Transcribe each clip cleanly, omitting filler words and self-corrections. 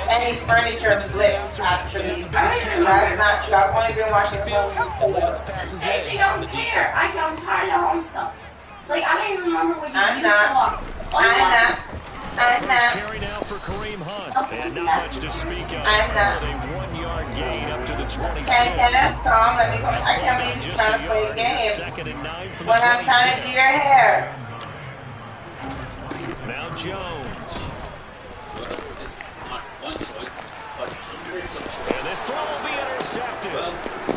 any furniture flipped, actually. That's not true. I've only been watching home reports. They don't care. I'm tired of home stuff. Like, I don't even remember what you used to watch. I'm not. Carry now for Kareem Hunt. Okay, And not much to speak of. I'm not. A 1-yard gain up to the 26. Tom, let me go. I can't believe you're trying to play a game. Second and 9 for the when I'm trying to do your hair. Now Jones. And this throw will be intercepted.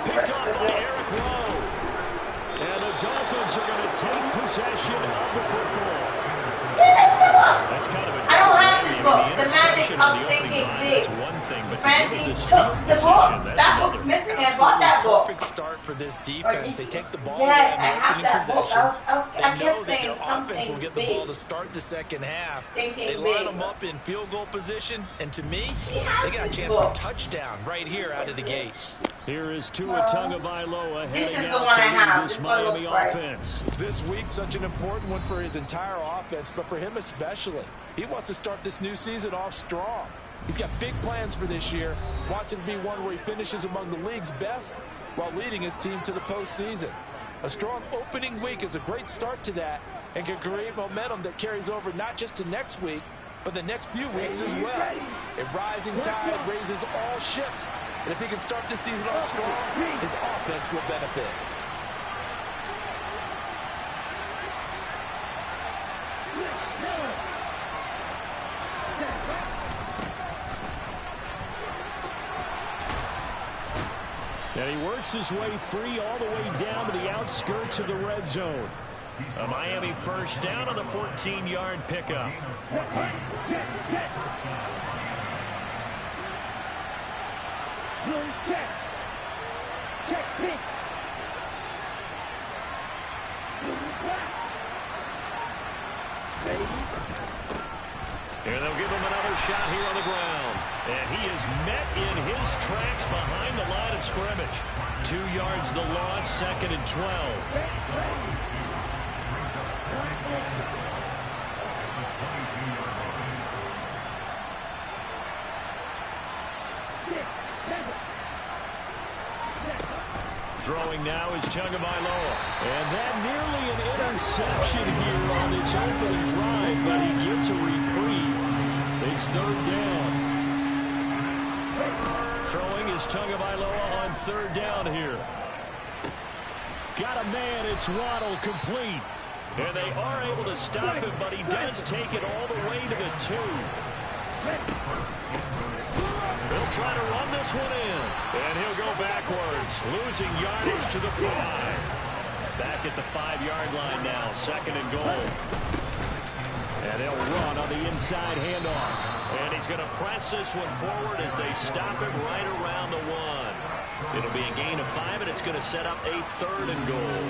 Picked off by Eric Rowe. And the Dolphins are going to take possession of the football. That's kind of a I don't have this book. The magic of thinking big. Francine took the book. That book's missing and bought that book. Perfect start for this defense. They take the ball yes, away I in the have opening that book. possession. I kept saying something Offense will get the ball to start the second half. They line them up in field goal position, and to me, they got a chance for a touchdown right here out of the gate. Here is Tua Tagovailoa heading This is the out one to I lead have. this This one Miami looks right. offense. This week, such an important one for his entire offense, but for him especially. He wants to start this new season off strong. He's got big plans for this year. Wants it to be one where he finishes among the league's best while leading his team to the postseason. A strong opening week is a great start to that and can create momentum that carries over not just to next week, but the next few weeks as well. A rising tide raises all ships. And if he can start this season off strong, his offense will benefit. And he works his way free all the way down to the outskirts of the red zone. A Miami first down on the 14-yard pickup. And they'll give him another shot here on the ground. And he is met in his tracks behind the line of scrimmage. 2 yards the loss, second and 12. Throwing now is Tagovailoa. And that nearly an interception here on its opening drive, but he gets a reprieve. It's third down. Throwing is Tagovailoa on third down here. Got a man, it's Waddle, complete. And they are able to stop him, but he does take it all the way to the 2. They'll try to run this one in. And he'll go backwards, losing yardage to the 5. Back at the 5-yard line now, second and goal. And they'll run on the inside handoff. And he's going to press this one forward as they stop him right around the 1. It'll be a gain of 5, and it's going to set up a third and goal.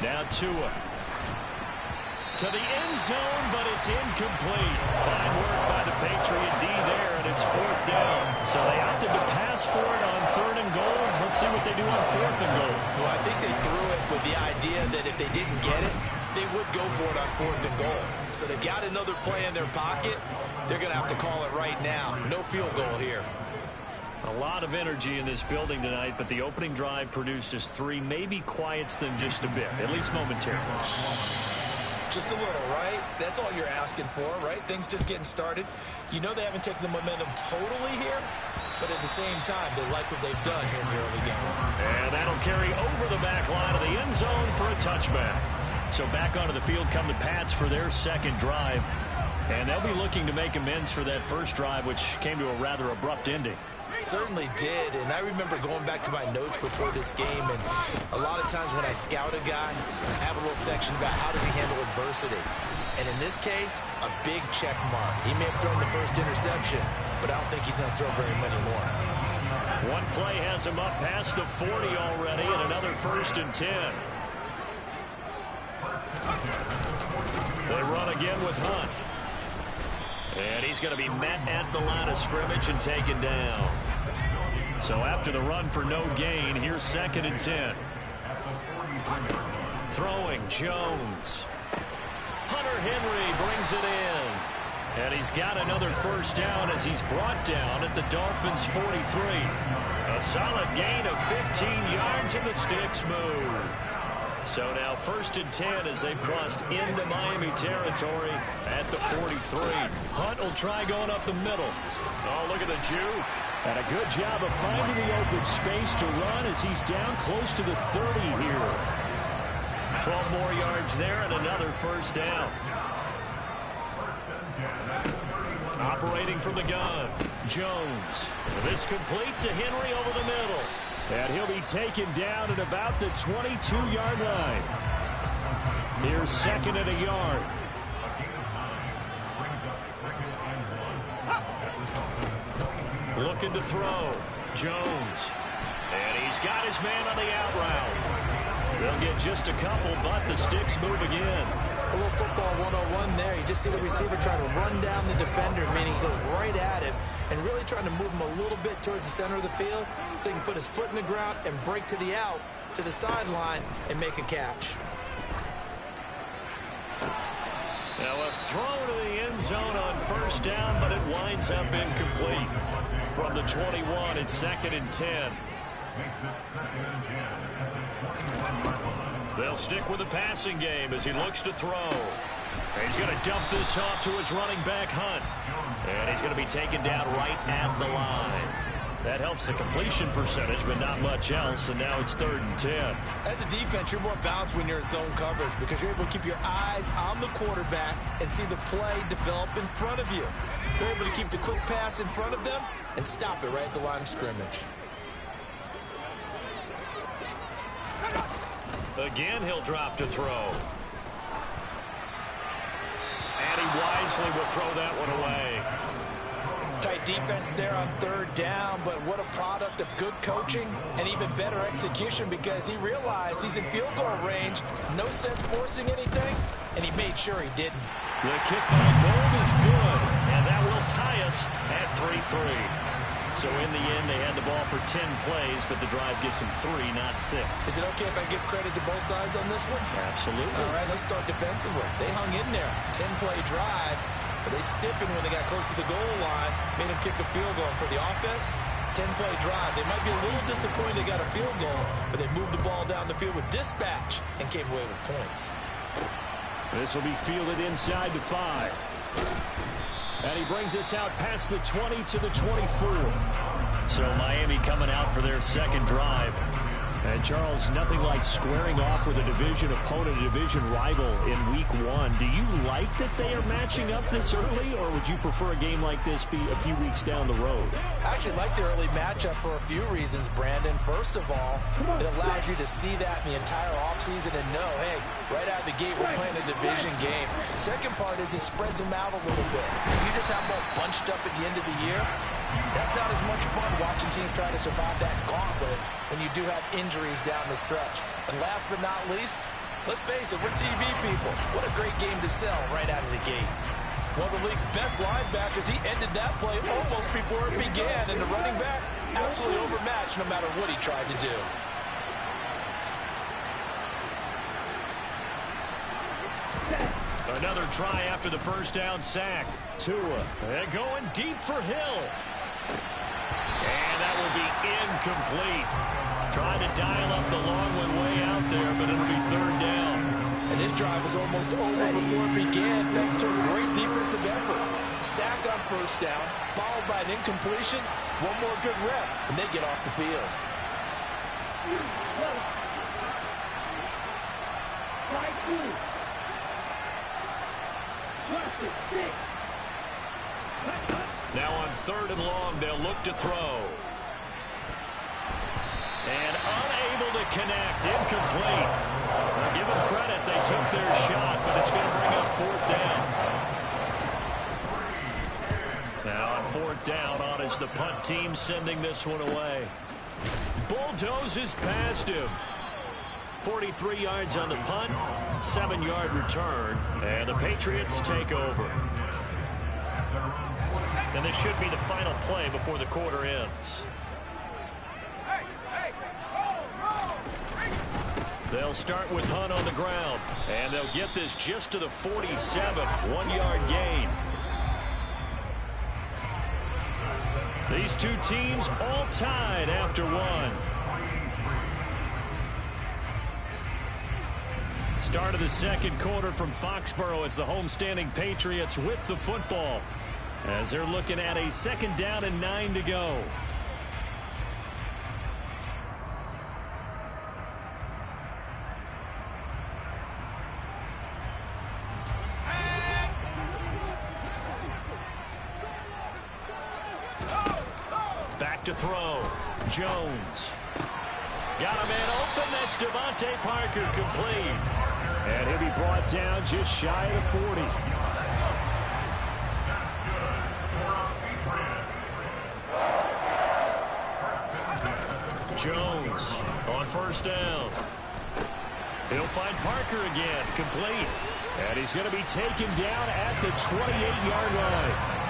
Now Tua to the end zone, but it's incomplete. Fine work by the Patriot D there, and it's fourth down. So they opted to pass for it on third and goal. Let's see what they do on fourth and goal. Well, I think they threw it with the idea that if they didn't get it, they would go for it on fourth and goal. So they got another play in their pocket. They're going to have to call it right now. No field goal here. A lot of energy in this building tonight, but the opening drive produces 3, maybe quiets them just a bit, at least momentarily. Just a little, right? That's all you're asking for, right? Things just getting started. You know they haven't taken the momentum totally here, but at the same time, they like what they've done here in the early game. And that'll carry over the back line of the end zone for a touchback. So back onto the field come the Pats for their second drive. And they'll be looking to make amends for that first drive, which came to a rather abrupt ending. Certainly did, and I remember going back to my notes before this game, and a lot of times when I scout a guy, I have a little section about how does he handle adversity. And in this case, a big check mark. He may have thrown the first interception, but I don't think he's going to throw very many more. One play has him up past the 40 already, and another first and 10. They run again with Hunt. And he's going to be met at the line of scrimmage and taken down. So after the run for no gain, here's 2nd and 10. Throwing Jones. Hunter Henry brings it in. And he's got another first down as he's brought down at the Dolphins' 43. A solid gain of 15 yards and the sticks move. So now 1st and 10 as they've crossed into Miami territory at the 43. Hunt will try going up the middle. Oh, look at the juke. And a good job of finding the open space to run as he's down close to the 30 here. 12 more yards there and another first down. Operating from the gun, Jones. This complete to Henry over the middle. And he'll be taken down at about the 22-yard line. Here's 2nd and a yard. Looking to throw. Jones. And he's got his man on the out route. They'll get just a couple, but the sticks move again. A little football 101 there. You just see the receiver trying to run down the defender, meaning he goes right at him and really trying to move him a little bit towards the center of the field so he can put his foot in the ground and break to the out, to the sideline, and make a catch. Now a throw to the end zone on first down, but it winds up incomplete. From the 21, it's 2nd and 10. They'll stick with the passing game as he looks to throw. He's going to dump this off to his running back, Hunt. And he's going to be taken down right at the line. That helps the completion percentage, but not much else, and now it's 3rd and 10. As a defense, you're more balanced when you're in zone coverage because you're able to keep your eyes on the quarterback and see the play develop in front of you. You're able to keep the quick pass in front of them and stop it right at the line of scrimmage. Again, he'll drop to throw. And he wisely will throw that one away. Tight defense there on 3rd down, but what a product of good coaching and even better execution because he realized he's in field goal range. No sense forcing anything, and he made sure he didn't. The kick by Gold is good, and that will tie us at 3-3. So in the end, they had the ball for 10 plays, but the drive gets them 3, not 6. Is it okay if I give credit to both sides on this one? Absolutely. All right, let's start defensively. They hung in there. 10-play drive, but they stiffened when they got close to the goal line, made them kick a field goal. And for the offense, 10-play drive. They might be a little disappointed they got a field goal, but they moved the ball down the field with dispatch and came away with points. This will be fielded inside the 5. And he brings us out past the 20 to the 24. So Miami coming out for their 2nd drive. And Charles, nothing like squaring off with a division opponent, a division rival in week 1. Do you like that they are matching up this early, or would you prefer a game like this be a few weeks down the road? I actually like the early matchup for a few reasons, Brandon. First of all, it allows you to see that in the entire offseason and know, hey, right out of the gate, we're playing a division game. Second part is it spreads them out a little bit. If you just have them all bunched up at the end of the year, that's not as much fun watching teams try to survive that gauntlet when you do have injuries down the stretch. And last but not least, let's face it, we're TV people. What a great game to sell right out of the gate. One of the league's best linebackers, he ended that play almost before it began. And the running back, absolutely overmatched no matter what he tried to do. Another try after the first down sack. Tua, and going deep for Hill. And that will be incomplete. Trying to dial up the long one way out there, but it'll be 3rd down. And this drive was almost over before it began, thanks to a great defensive effort. Sack on first down, followed by an incompletion. One more good rep, and they get off the field. Now on 3rd and long, they'll look to throw. And unable to connect, incomplete. Now give them credit, they took their shot, but it's going to bring up 4th down. Now on 4th down, on is the punt team sending this one away. Bulldozes past him. 43 yards on the punt, 7-yard return, and the Patriots take over. And this should be the final play before the quarter ends. They'll start with Hunt on the ground, and they'll get this just to the 47, 1-yard gain. These two teams all tied after one. Start of the second quarter from Foxborough. It's the homestanding Patriots with the football as they're looking at a 2nd down and 9 to go. Back to throw. Jones. Got a man open. That's Devontae Parker, complete. And he'll be brought down just shy of the 40. Jones on 1st down. He'll find Parker again, complete. And he's going to be taken down at the 28-yard line.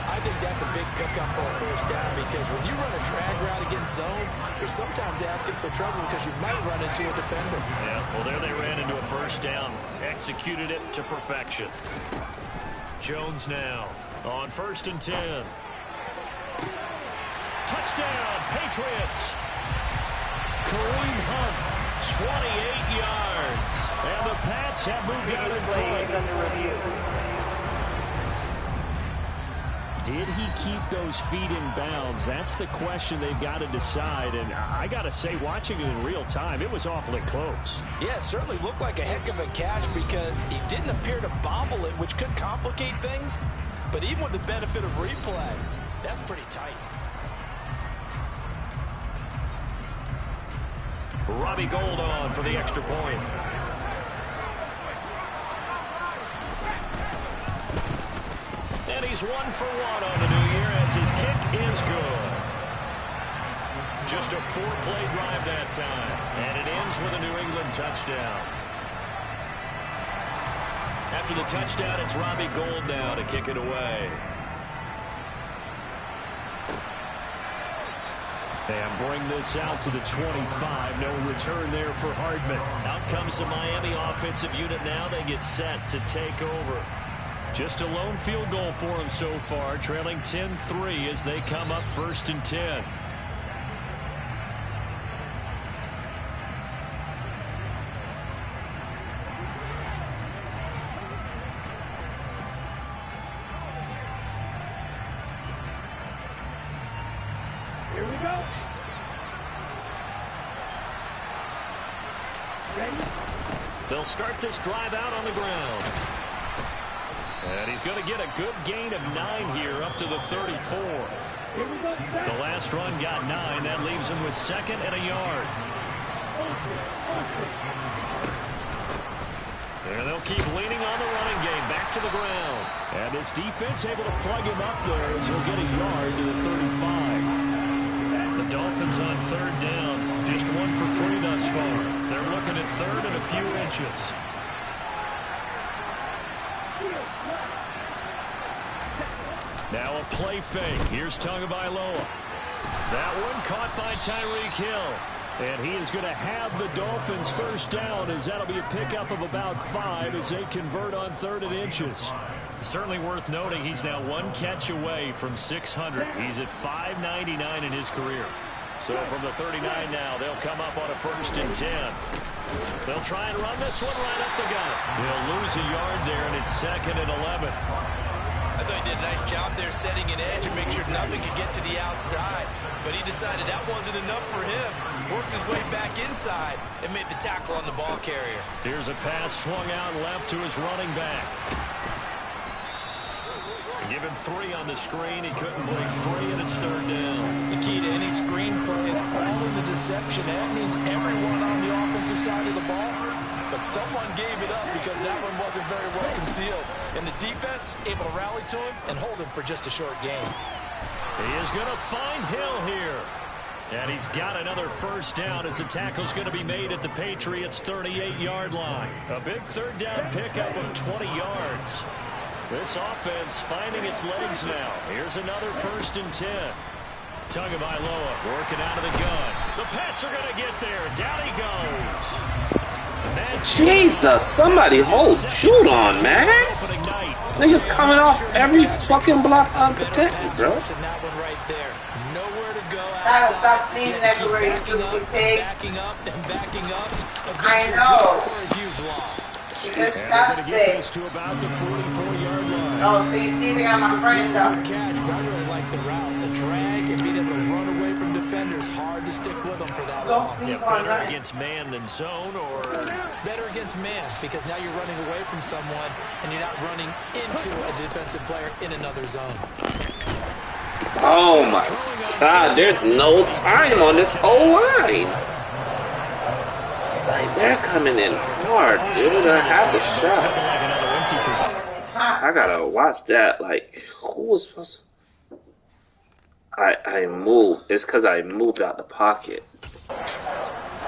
I think that's a big pickup for a 1st down, because when you run a drag route against zone, you're sometimes asking for trouble because you might run into a defender. Yeah, well, there they ran into a 1st down. Executed it to perfection. Jones now on 1st and 10. Touchdown, Patriots. Kareem Hunt, 28 yards. And the Pats have moved out in front. Did he keep those feet in bounds? That's the question they've got to decide. And I got to say, watching it in real time, it was awfully close. Yeah, it certainly looked like a heck of a catch because he didn't appear to bobble it, which could complicate things. But even with the benefit of replay, that's pretty tight. Robbie Gould on for the extra point. And he's 1 for 1 on the new year as his kick is good. Just a 4-play drive that time. And it ends with a New England touchdown. After the touchdown, it's Robbie Gould now to kick it away. And bring this out to the 25. No return there for Hardman. Out comes the Miami offensive unit now. They get set to take over. Just a lone field goal for them so far, trailing 10-3 as they come up 1st and 10. Here we go. Ready? They'll start this drive out on the ground. And he's going to get a good gain of 9 here up to the 34. The last run got 9. That leaves him with 2nd and a yard. And they'll keep leaning on the running game. Back to the ground. And this defense able to plug him up there as he'll get a yard to the 35. The Dolphins on 3rd down. Just 1 for 3 thus far. They're looking at 3rd and a few inches. Now a play fake. Here's Tagovailoa. That one caught by Tyreek Hill. And he is going to have the Dolphins 1st down as that'll be a pickup of about 5 as they convert on 3rd and inches. Certainly worth noting he's now 1 catch away from 600. He's at 599 in his career. So from the 39 now, they'll come up on a 1st and 10. They'll try and run this one right up the gut. They'll lose a yard there, and it's 2nd and 11. I thought he did a nice job there setting an edge and make sure nothing could get to the outside. But he decided that wasn't enough for him. Worked his way back inside and made the tackle on the ball carrier. Here's a pass swung out left to his running back. Give him 3 on the screen. He couldn't break free, and it's 3rd down. The key to any screen play is all in the deception. That means everyone on the offensive side of the ball. But someone gave it up because that one wasn't very well concealed. And the defense able to rally to him and hold him for just a short game. He is going to find Hill here. And he's got another 1st down as the tackle's going to be made at the Patriots' 38-yard line. A big 3rd down pickup of 20 yards. This offense finding its legs now. Here's another 1st and 10. Tagovailoa working out of the gun. The Pets are going to get there. Down he goes. Jesus, somebody hold shoot on, man. This nigga's coming off every fucking block unprotected, bro. That one right there. Nowhere to go Stop sneezing everywhere, you stupid pig. backing up and backing up. I know. For a huge loss. Because And that's they're going to get it. this to about the 44-yard line. Oh, so you sneezing on my furniture. Good catch, but I really like the route, the drag, and being able to run away from defenders. Hard to stick with them for that Don't long. sneeze Yeah, on better that. against man than zone, or Better against man, because now you're running away from someone and you're not running into a defensive player in another zone. Oh my God, there's no time on this whole line. Like, they're coming in hard, dude. I have the shot. I gotta watch that. Like, who was supposed to... I moved. It's because I moved out the pocket.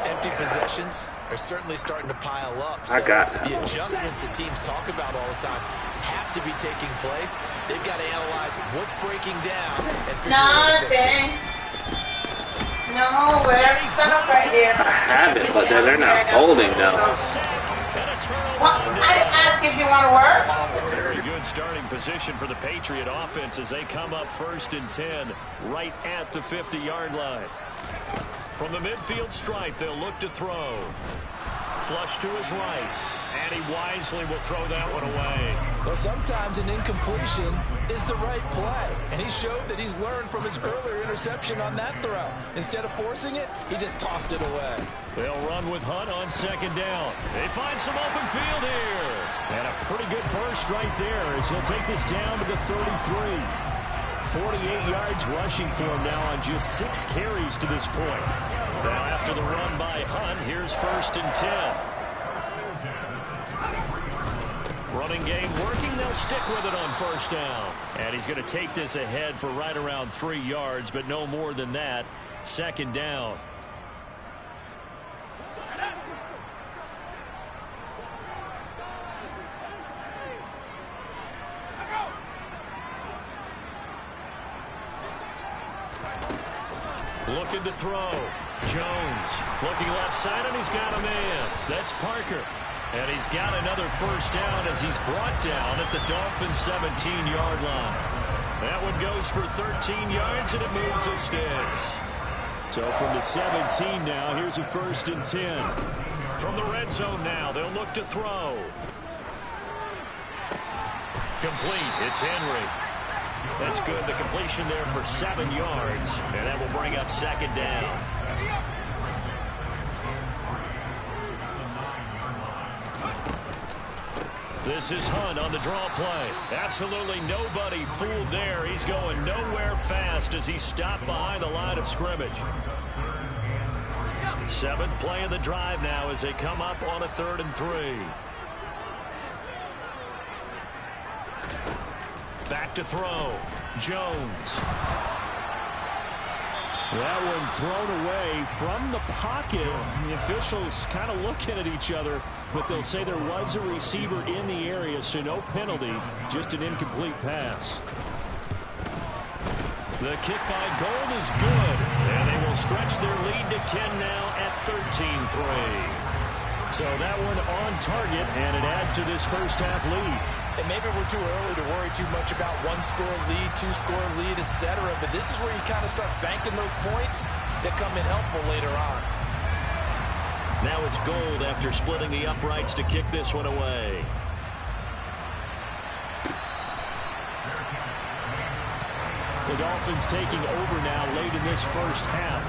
Empty possessions are certainly starting to pile up. So I got that. the adjustments that teams talk about all the time have to be taking place. They've got to analyze what's breaking down and figure out how to fix it. Nothing. No, where he's set up right there. I have it, but they're not folding now. What? I didn't ask if you want to work. very good starting position for the Patriot offense as they come up 1st and 10 right at the 50-yard line. From the midfield stripe, they'll look to throw. Flush to his right, and he wisely will throw that one away. Well, sometimes an incompletion is the right play, and he showed that he's learned from his earlier interception on that throw. Instead of forcing it, he just tossed it away. They'll run with Hunt on 2nd down. They find some open field here. And a pretty good burst right there as he'll take this down to the 33. 48 yards rushing for him now on just 6 carries to this point. Now after the run by Hunt, here's 1st and 10. Running game working, they'll stick with it on 1st down. And he's going to take this ahead for right around 3 yards, but no more than that. 2nd down. Looking to throw. Jones looking left side, and he's got a man. That's Parker. And he's got another 1st down as he's brought down at the Dolphins' 17-yard line. That one goes for 13 yards, and it moves the sticks. So from the 17 now, here's a 1st and 10. From the red zone now, they'll look to throw. Complete. It's Henry. That's good. The completion there for 7 yards, and that will bring up 2nd down. This is Hunt on the draw play. Absolutely nobody fooled there. He's going nowhere fast as he stopped behind the line of scrimmage. 7th play of the drive now as they come up on a 3rd and 3. Back to throw. Jones. That one thrown away from the pocket. The officials kind of looking at each other, but they'll say there was a receiver in the area, so no penalty, just an incomplete pass. The kick by Gold is good, and they will stretch their lead to 10 now at 13-3. So that one on target, and it adds to this first half lead. And maybe we're too early to worry too much about 1-score lead, 2-score lead, etc. But this is where you kind of start banking those points that come in helpful later on. Now it's Gold after splitting the uprights to kick this one away. The Dolphins taking over now late in this first half.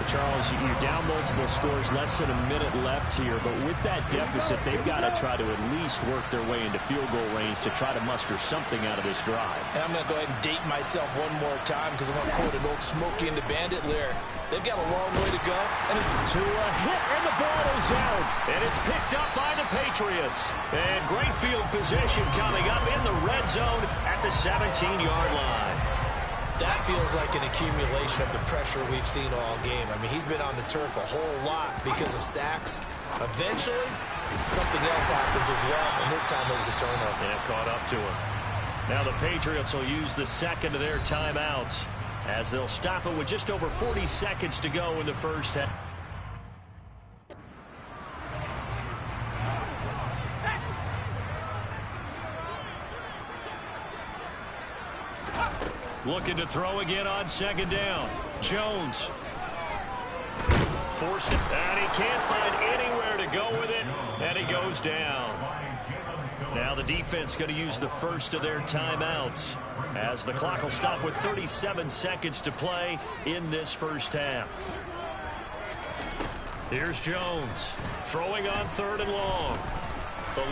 Charles, you're down multiple scores, less than a minute left here, but with that deficit, they've got to try to at least work their way into field goal range to try to muster something out of this drive. And I'm going to go ahead and date myself one more time because I'm going to quote an old Smokey and the Bandit lyric. They've got a long way to go. And to a hit, and the ball is out. And it's picked up by the Patriots. And great field position coming up in the red zone at the 17-yard line. That feels like an accumulation of the pressure we've seen all game. I mean, he's been on the turf a whole lot because of sacks. Eventually, something else happens as well, and this time it was a turnover. And it caught up to him. Now the Patriots will use the second of their timeouts. as they'll stop it with just over 40 seconds to go in the first half. Looking to throw again on second down. Jones. Forced it, and he can't find anywhere to go with it, and he goes down. Now the defense going to use the first of their timeouts as the clock will stop with 37 seconds to play in this first half. Here's Jones throwing on 3rd and long.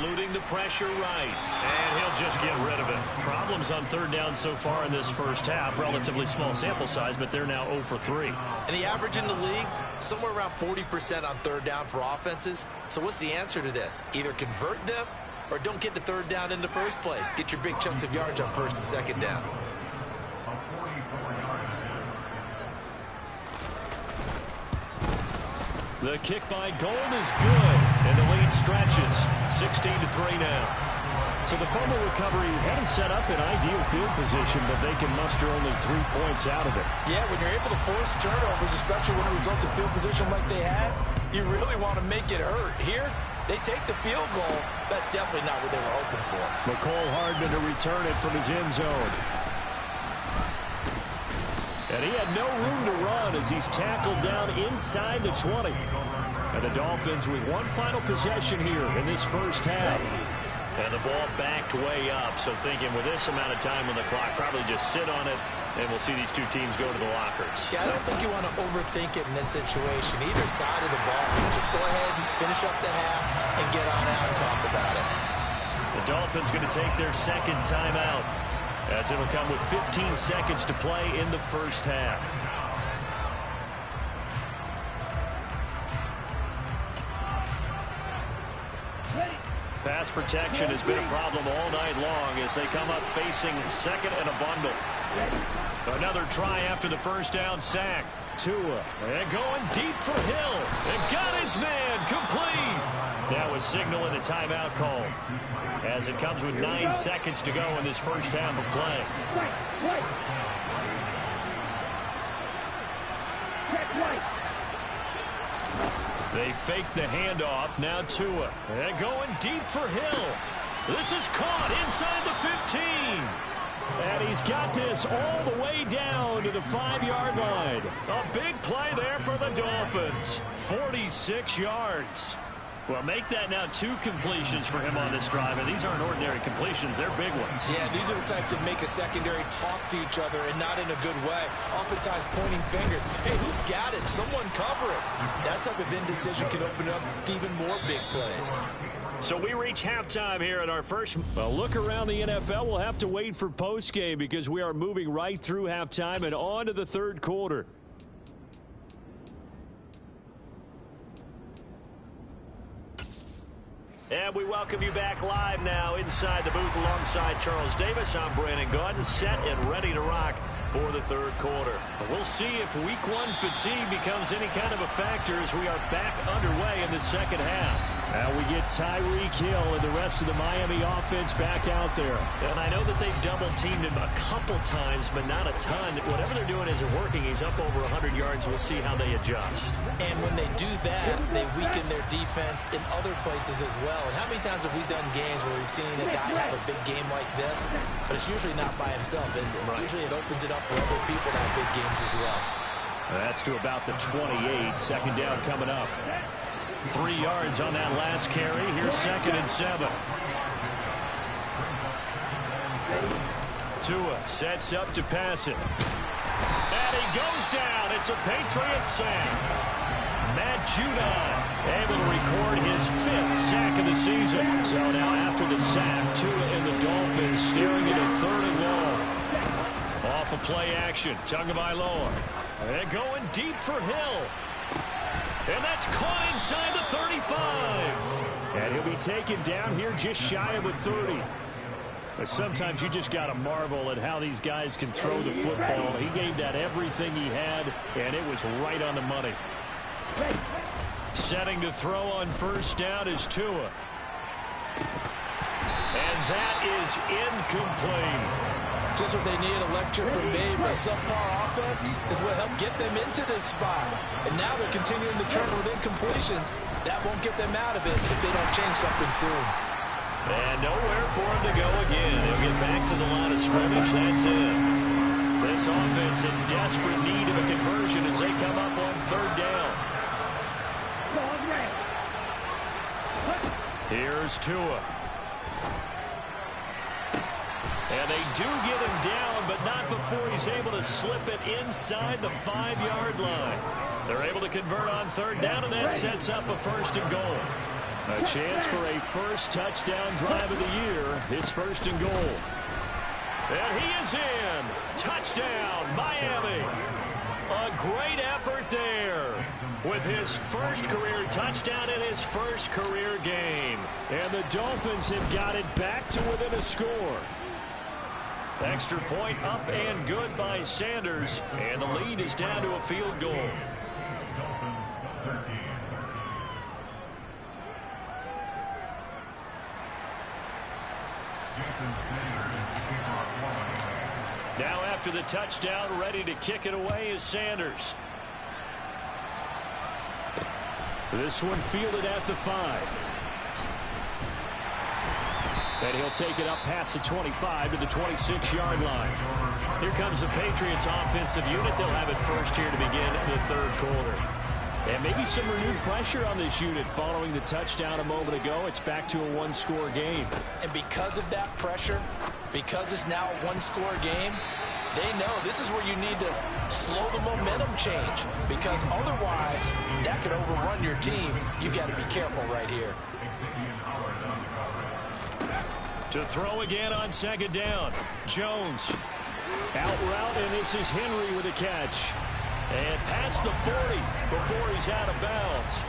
Eluding the pressure right, and he'll just get rid of it. Problems on 3rd down so far in this first half. Relatively small sample size, but they're now 0 for 3. And the average in the league, somewhere around 40% on 3rd down for offenses. So what's the answer to this? Either convert them or don't get to 3rd down in the first place. Get your big chunks of yards on 1st and 2nd down. The kick by Gold is good, and the lead stretches. 16-3 now. So the fumble recovery had them set up in ideal field position, but they can muster only 3 points out of it. Yeah, when you're able to force turnovers, especially when it results in field position like they had, you really want to make it hurt. Here, they take the field goal. That's definitely not what they were hoping for. McCole Hardman to return it from his end zone. And he had no room to run as he's tackled down inside the 20. And the Dolphins with one final possession here in this first half. And the ball backed way up, so thinking with this amount of time on the clock, probably just sit on it, and we'll see these two teams go to the lockers. Yeah, I don't think you want to overthink it in this situation. Either side of the ball, just go ahead and finish up the half and get on out and talk about it. The Dolphins going to take their second timeout, as it'll come with 15 seconds to play in the first half. Pass protection has been a problem all night long as they come up facing second and a bundle. Another try after the first down sack. Tua, and going deep for Hill, and got his man complete. That was signaling a timeout call, as it comes with 9 seconds to go in this first half of play. They fake the handoff. Now Tua, and going deep for Hill. This is caught inside the 15. And he's got this all the way down to the 5-yard line. A big play there for the Dolphins. 46 yards. Well, make that now 2 completions for him on this drive. And these aren't ordinary completions. They're big ones. Yeah, these are the types that make a secondary talk to each other and not in a good way. Oftentimes pointing fingers. Hey, who's got it? Someone cover it. That type of indecision can open up to even more big plays. So we reach halftime here at our first. Well, look around the NFL. We'll have to wait for postgame because we are moving right through halftime and on to the third quarter. And we welcome you back live now inside the booth alongside Charles Davis. I'm Brandon Gaudin, set and ready to rock for the third quarter. We'll see if week 1 fatigue becomes any kind of a factor as we are back underway in the second half. Now we get Tyreek Hill and the rest of the Miami offense back out there. And I know that they've double-teamed him a couple times, but not a ton. Whatever they're doing isn't working. He's up over 100 yards. We'll see how they adjust. And when they do that, they weaken their defense in other places as well. And how many times have we done games where we've seen a guy have a big game like this, but it's usually not by himself, is it? Right. Usually it opens it up for other people to have big games as well. That's to about the 28. Second down coming up. 3 yards on that last carry. Here's 2nd and 7. Tua sets up to pass it. And he goes down. It's a Patriot sack. Matt Judon able to record his 5th sack of the season. So now after the sack, Tua and the Dolphins staring at a 3rd and long. Off of play action. Tagovailoa. And going deep for Hill. And that's caught inside the 35. And he'll be taken down here just shy of the 30. But sometimes you just got to marvel at how these guys can throw the football. He gave that everything he had, and it was right on the money. Setting to throw on first down is Tua. And that is incomplete. just what they need, electric from me, but subpar offense is what helped get them into this spot. And now they're continuing the trend with incompletions. That won't get them out of it if they don't change something soon. And nowhere for him to go again. He'll get back to the line of scrimmage. That's it. This offense in desperate need of a conversion as they come up on third down. Here's Tua. And they do get him down, but not before he's able to slip it inside the 5-yard line. They're able to convert on third down, and that sets up a first and goal. A chance for a first touchdown drive of the year. It's first and goal. And he is in. Touchdown, Miami. A great effort there with his first career touchdown in his first career game. And the Dolphins have got it back to within a score. Extra point up and good by Sanders. And the lead is down to a field goal. Now after the touchdown, ready to kick it away is Sanders. This one fielded at the 5. And he'll take it up past the 25 to the 26-yard line. Here comes the Patriots offensive unit. They'll have it first here to begin the third quarter. And maybe some renewed pressure on this unit following the touchdown a moment ago. It's back to a one-score game. And because of that pressure, because it's now a one-score game, they know this is where you need to slow the momentum change, because otherwise that could overrun your team. You've got to be careful right here. To throw again on second down. Jones. Out route, and this is Henry with a catch. And past the 40 before he's out of bounds.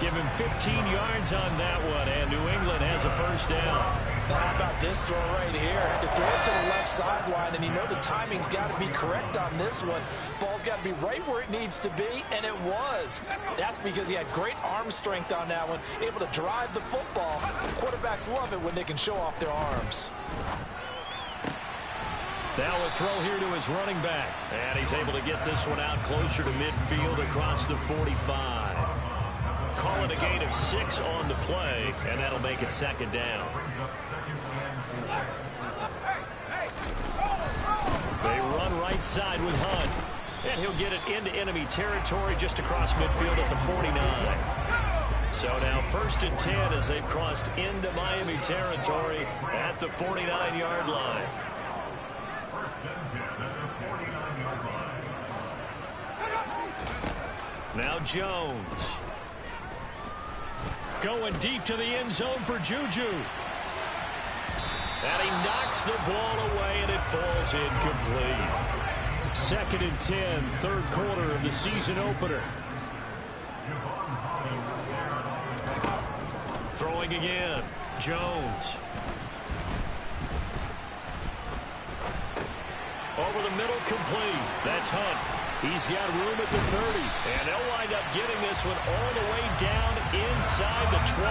Give him 15 yards on that one, and New England has a first down. Now, how about this throw right here? To throw it to the left sideline, and you know the timing's got to be correct on this one. Ball's got to be right where it needs to be, and it was. That's because he had great arm strength on that one, able to drive the football. Quarterbacks love it when they can show off their arms. Now a throw here to his running back. And he's able to get this one out closer to midfield across the 45. Call it a gain of 6 on the play, and that'll make it second down. They run right side with Hunt. And he'll get it into enemy territory just across midfield at the 49. So now first and 10 as they've crossed into Miami territory at the 49-yard line. Now Jones. Going deep to the end zone for Juju. And he knocks the ball away, and it falls incomplete. Second and 10, third quarter of the season opener. Throwing again. Jones. Over the middle, complete. That's Hunt. He's got room at the 30. And they'll wind up getting this one all the way down inside the 20.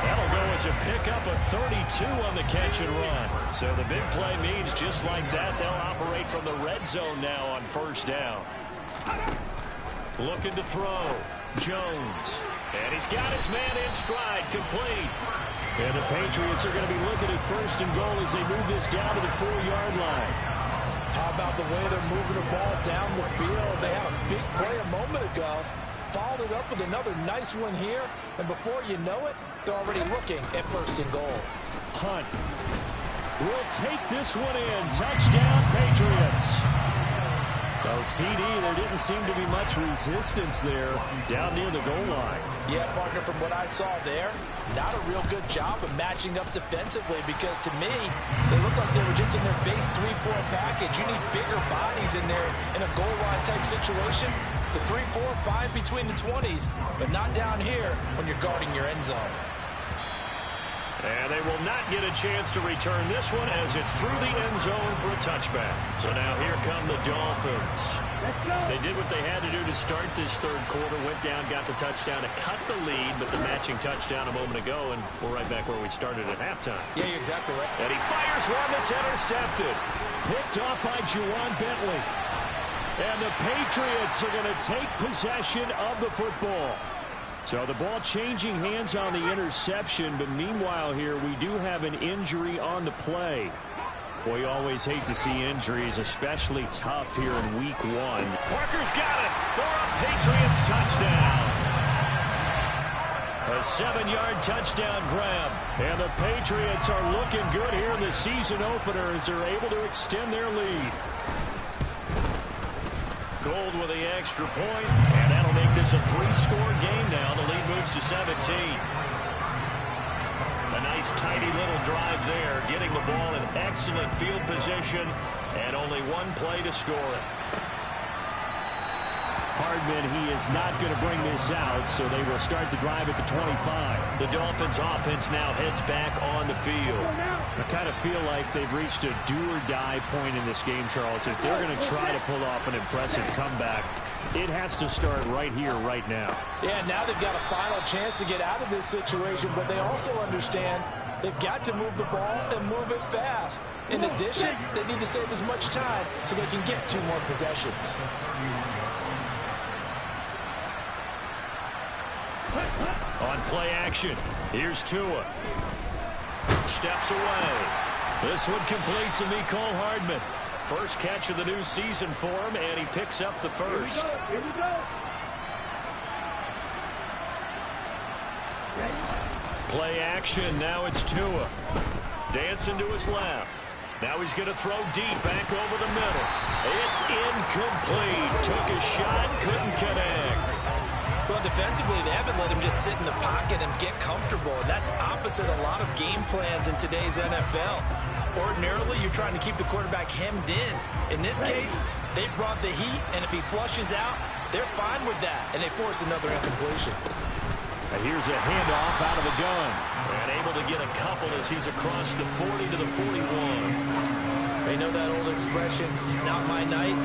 That'll go as a pickup of 32 on the catch and run. So the big play means just like that, they'll operate from the red zone now on first down. Looking to throw. Jones. And he's got his man in stride, complete. And the Patriots are going to be looking at first and goal as they move this down to the 4-yard line. How about the way they're moving the ball down the field? They had a big play a moment ago. Followed it up with another nice one here. And before you know it, they're already looking at first and goal. Hunt will take this one in. Touchdown, Patriots. Oh, CD, there didn't seem to be much resistance there down near the goal line. Yeah, partner, from what I saw there, not a real good job of matching up defensively, because to me, they look like they were just in their base 3-4 package. You need bigger bodies in there in a goal line type situation. The 3-4, fine between the 20s, but not down here when you're guarding your end zone. And they will not get a chance to return this one as it's through the end zone for a touchback. So now here come the Dolphins. They did what they had to do to start this third quarter, went down, got the touchdown to cut the lead, but the matching touchdown a moment ago, and we're right back where we started at halftime. Yeah, you're exactly right. And he fires one that's intercepted. picked off by Juwan Bentley. And the Patriots are going to take possession of the football. So the ball changing hands on the interception, but meanwhile here we do have an injury on the play. Boy, you always hate to see injuries, especially tough here in week 1. Parker's got it for a Patriots touchdown. A 7-yard touchdown grab. And the Patriots are looking good here in the season opener as they're able to extend their lead. Gold with the extra point, and that'll make this a 3-score game now. The lead moves to 17. A nice, tidy little drive there, getting the ball in excellent field position, and only one play to score it. Hardman, he is not going to bring this out, so they will start the drive at the 25. The Dolphins offense now heads back on the field. I kind of feel like they've reached a do-or-die point in this game, Charles. If they're going to try to pull off an impressive comeback, it has to start right here, right now. Yeah, now they've got a final chance to get out of this situation, but they also understand they've got to move the ball and move it fast. In addition, they need to save as much time so they can get 2 more possessions. On play action, here's Tua. Steps away. This one complete to Mecole Hardman. First catch of the new season for him, and he picks up the first. Here we go. Play action, now it's Tua. Dancing to his left. Now he's going to throw deep back over the middle. It's incomplete. Took a shot, couldn't connect. Well, defensively, they haven't let him just sit in the pocket and get comfortable, and that's opposite a lot of game plans in today's NFL. Ordinarily, you're trying to keep the quarterback hemmed in. In this case, they brought the heat, and if he flushes out, they're fine with that, and they force another incompletion. And here's a handoff out of the gun, and able to get a couple as he's across the 40 to the 41. They know that old expression, it's not my night.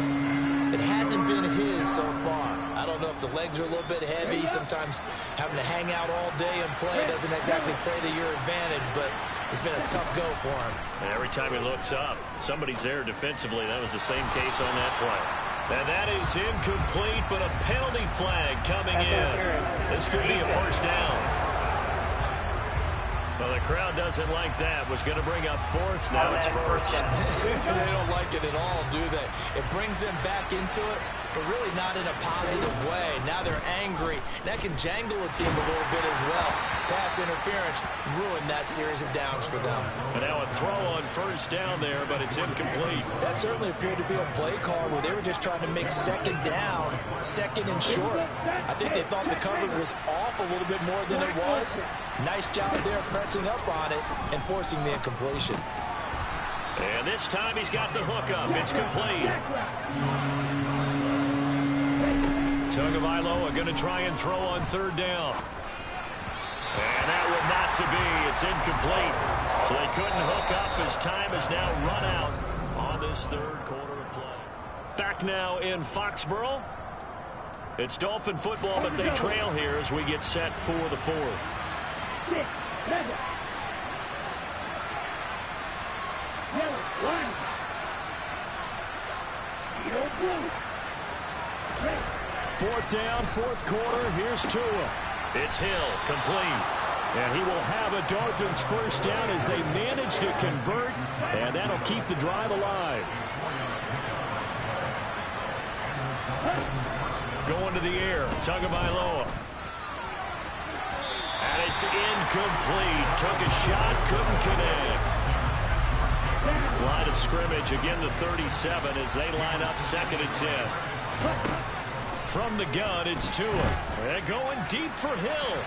It hasn't been his so far. I don't know if the legs are a little bit heavy. Sometimes having to hang out all day and play doesn't exactly play to your advantage, but it's been a tough go for him. And every time he looks up, somebody's there defensively. That was the same case on that play. And that is incomplete, but a penalty flag coming in. This could be a first down. Well, the crowd doesn't like that. Was going to bring up 4th. Now it's first. They don't like it at all, do they? It brings them back into it, but really not in a positive way. Now they're angry. That can jangle a team a little bit as well. Pass interference ruined that series of downs for them. And now a throw on first down there, but it's incomplete. That certainly appeared to be a play call where they were just trying to make second down, second and short. I think they thought the coverage was off a little bit more than it was. Nice job there pressing up on it and forcing the incompletion. And this time he's got the hook up. It's complete. Tagovailoa going to try and throw on 3rd down. And that one not to be. It's incomplete. So they couldn't hook up as time is now run out on this 3rd quarter of play. Back now in Foxborough. It's Dolphin football, but they trail here as we get set for the 4th. Fourth down, 4th quarter. Here's Tua. It's Hill, complete. And he will have a Dolphins first down as they manage to convert, and that'll keep the drive alive. Going to the air, Tagovailoa. And it's incomplete. Took a shot, couldn't connect. Line of scrimmage, again the 37 as they line up 2nd and 10. From the gun, it's Tua. And going deep for Hill.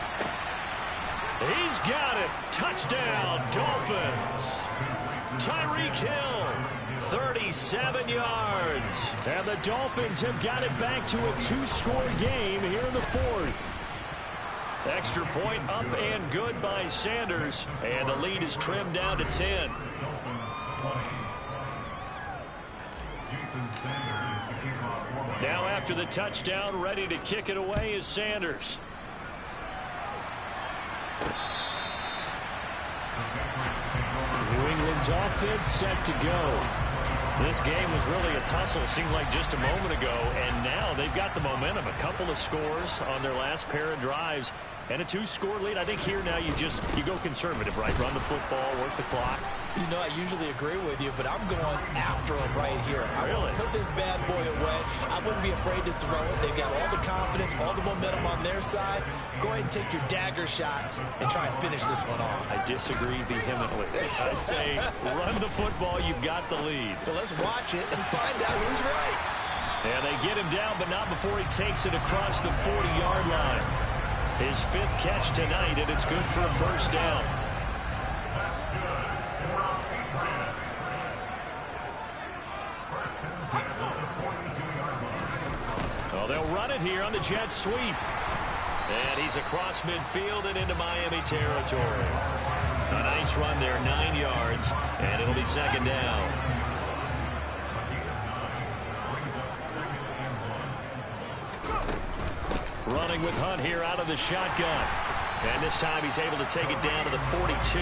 He's got it. Touchdown, Dolphins. Tyreek Hill, 37 yards. And the Dolphins have got it back to a 2-score game here in the 4th. Extra point up and good by Sanders. And the lead is trimmed down to 10. Now after the touchdown, ready to kick it away is Sanders. New England's offense set to go. This game was really a tussle, seemed like just a moment ago, and now they've got the momentum. A couple of scores on their last pair of drives, and a 2-score lead. I think here now you go conservative, right? Run the football, work the clock. You know, I usually agree with you, but I'm going after him right here. I want to put this bad boy away. I wouldn't be afraid to throw it. They've got all the confidence, all the momentum on their side. Go ahead and take your dagger shots and try and finish this one off. I disagree vehemently. I say run the football. You've got the lead. Well, let's watch it and find out who's right. And they get him down, but not before he takes it across the 40-yard line. His 5th catch tonight, and it's good for a first down. Well, they'll run it here on the jet sweep. And he's across midfield and into Miami territory. A nice run there, 9 yards, and it'll be 2nd down. Running with Hunt here out of the shotgun. And this time he's able to take it down to the 42.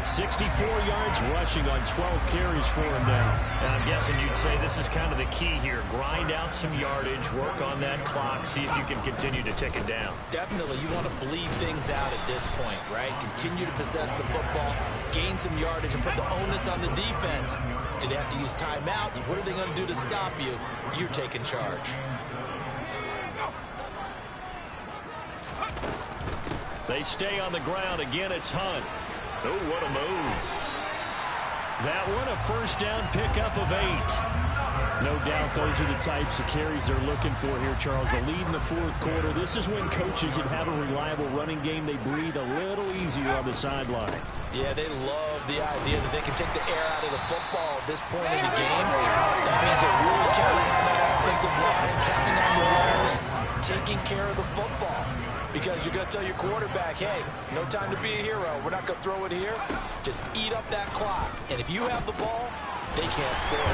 64 yards rushing on 12 carries for him now. And I'm guessing you'd say this is kind of the key here. Grind out some yardage, work on that clock, see if you can continue to tick it down. Definitely, you want to bleed things out at this point, right? Continue to possess the football, gain some yardage, and put the onus on the defense. Do they have to use timeouts? What are they going to do to stop you? You're taking charge. They stay on the ground. Again, it's Hunt. Oh, what a move. That one, a first down pickup of 8. No doubt those are the types of carries they're looking for here, Charles. The lead in the 4th quarter. This is when coaches that have a reliable running game, they breathe a little easier on the sideline. Yeah, they love the idea that they can take the air out of the football at this point in the game. That means they're really counting on the offensive line, counting on the runners, taking care of the football. Because you're going to tell your quarterback, hey, no time to be a hero. We're not going to throw it here. Just eat up that clock. And if you have the ball, they can't score.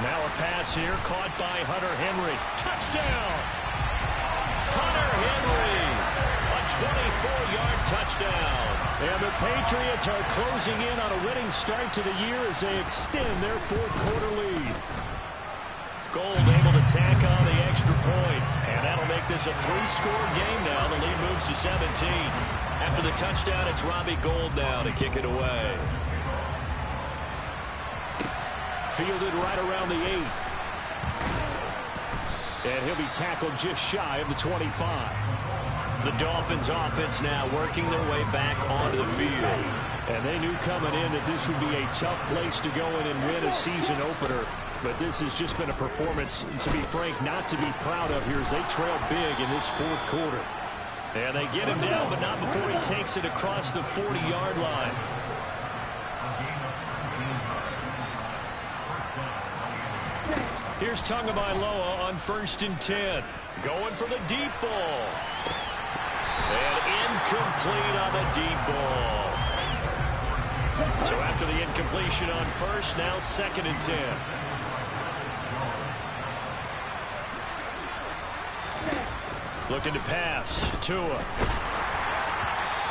Now a pass here caught by Hunter Henry. Touchdown! Hunter Henry! A 24-yard touchdown. And the Patriots are closing in on a winning start to the year as they extend their 4th quarter lead. Gold able to tack on the extra point, and that'll make this a 3-score game now. The lead moves to 17. After the touchdown, it's Robbie Gould now to kick it away. Fielded right around the 8. And he'll be tackled just shy of the 25. The Dolphins offense now working their way back onto the field. And they knew coming in that this would be a tough place to go in and win a season opener. But this has just been a performance, to be frank, not to be proud of here as they trail big in this 4th quarter. And they get him down, but not before he takes it across the 40-yard line. Here's Tagovailoa on 1st and 10. Going for the deep ball. And incomplete on the deep ball. So after the incompletion on 1st, now 2nd and 10. Looking to pass. Tua.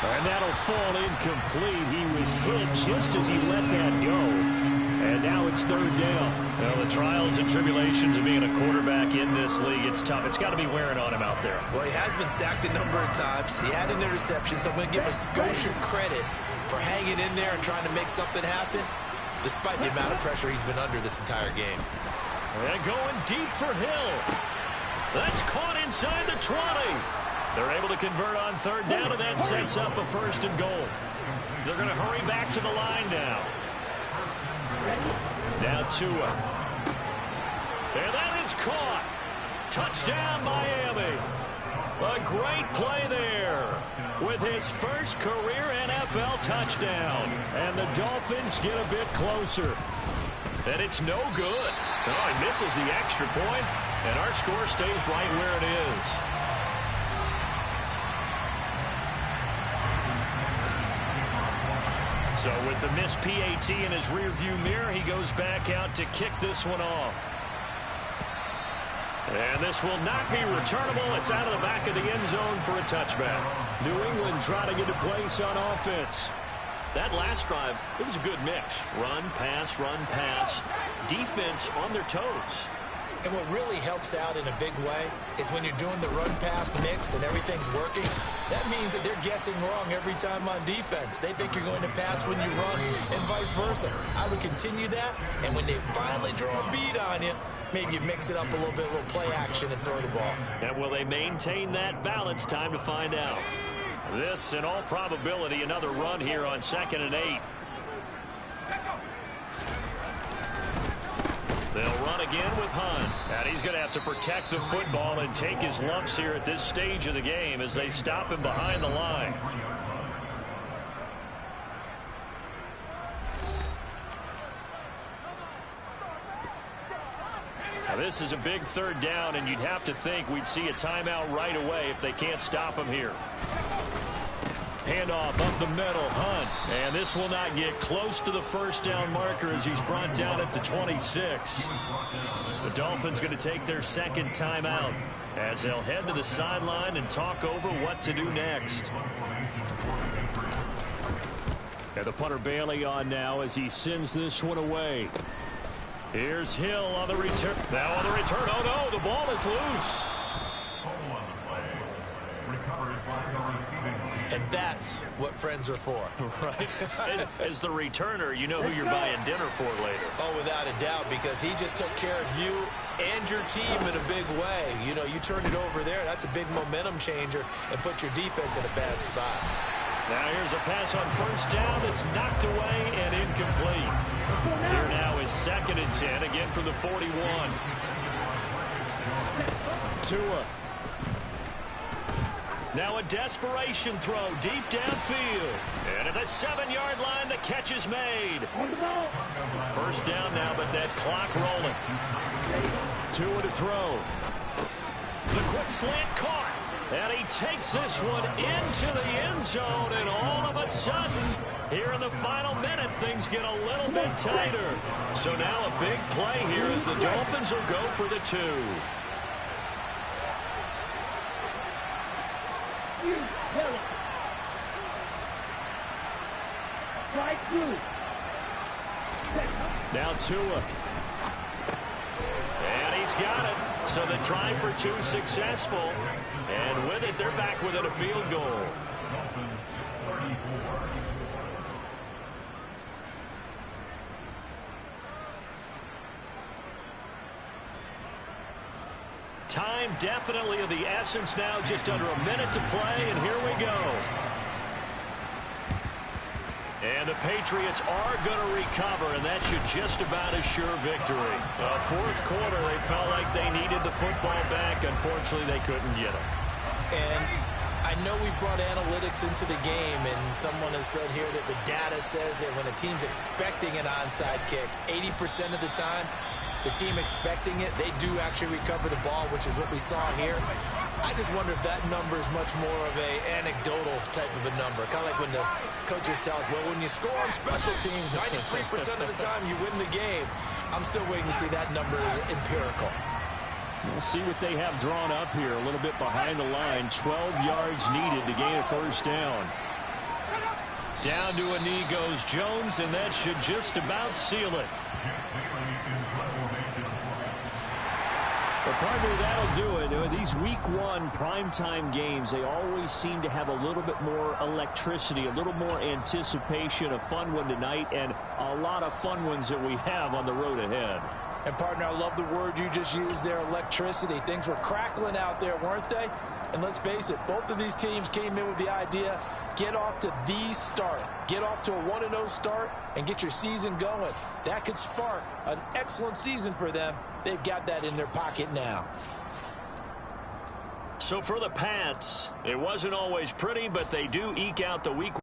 And that'll fall incomplete. He was hit just as he let that go. And now it's 3rd down. Well, the trials and tribulations of being a quarterback in this league, it's tough. It's got to be wearing on him out there. Well, he has been sacked a number of times. He had an interception, so I'm going to give a skosh of credit for hanging in there and trying to make something happen, despite the amount of pressure he's been under this entire game. And going deep for Hill. That's caught inside the 20. They're able to convert on 3rd down, and that sets up a 1st and goal. They're going to hurry back to the line now. Now Tua. And that is caught. Touchdown, Miami. A great play there with his first career NFL touchdown. And the Dolphins get a bit closer. And it's no good. Oh, he misses the extra point, and our score stays right where it is. So with the missed PAT in his rearview mirror, he goes back out to kick this one off. And this will not be returnable. It's out of the back of the end zone for a touchback. New England trying to get a place on offense. That last drive, it was a good mix. Run, pass, defense on their toes. And what really helps out in a big way is when you're doing the run-pass mix and everything's working, that means that they're guessing wrong every time on defense. They think you're going to pass when you run and vice versa. I would continue that, and when they finally draw a bead on you, maybe you mix it up a little bit, a little play action, and throw the ball. And will they maintain that balance? Time to find out. This, in all probability, another run here on 2nd and 8. They'll run again with Hunt. And he's going to have to protect the football and take his lumps here at this stage of the game as they stop him behind the line. Now this is a big 3rd down, and you'd have to think we'd see a timeout right away if they can't stop him here. Handoff up the middle, Hunt. And this will not get close to the 1st down marker as he's brought down at the 26. The Dolphins going to take their 2nd timeout as they'll head to the sideline and talk over what to do next. And the punter Bailey on now as he sends this one away. Here's Hill on the return. Now on the return. Oh, no, the ball is loose. And that's what friends are for. Right. As the returner, you know who you're buying dinner for later. Oh, without a doubt, because he just took care of you and your team in a big way. You know, you turned it over there. That's a big momentum changer and put your defense in a bad spot. Now here's a pass on 1st down. It's knocked away and incomplete. Here now is 2nd and 10, again from the 41. Tua. Now a desperation throw deep downfield. And at the 7-yard line, the catch is made. 1st down now, but that clock rolling. Tua to throw. The quick slant caught. And he takes this one into the end zone. And all of a sudden, here in the final minute, things get a little bit tighter. So now a big play here as the Dolphins will go for the 2. Now Tua. And he's got it. So the try for 2 successful. And with it, they're back within a field goal. Time definitely of the essence now. Just under a minute to play, and here we go. And the Patriots are going to recover, and that should just about assure victory. 4th quarter, they felt like they needed the football back. Unfortunately, they couldn't get it. And I know we brought analytics into the game, and someone has said here that the data says that when a team's expecting an onside kick, 80% of the time, the team expecting it, they do actually recover the ball, which is what we saw here. I just wonder if that number is much more of a anecdotal type of a number. Kind of like when the coaches tell us, well, when you score on special teams, 93% of the time you win the game. I'm still waiting to see that number is empirical. We'll see what they have drawn up here. A little bit behind the line. 12 yards needed to gain a 1st down. Down to a knee goes Jones, and that should just about seal it. Well, partner, that'll do it. These Week 1 primetime games, they always seem to have a little bit more electricity, a little more anticipation. A fun one tonight, and a lot of fun ones that we have on the road ahead. And, partner, I love the word you just used there, electricity. Things were crackling out there, weren't they? And let's face it, both of these teams came in with the idea, get off to the start. Get off to a 1-0 start and get your season going. That could spark an excellent season for them. They've got that in their pocket now. So for the Pats, it wasn't always pretty, but they do eke out the Week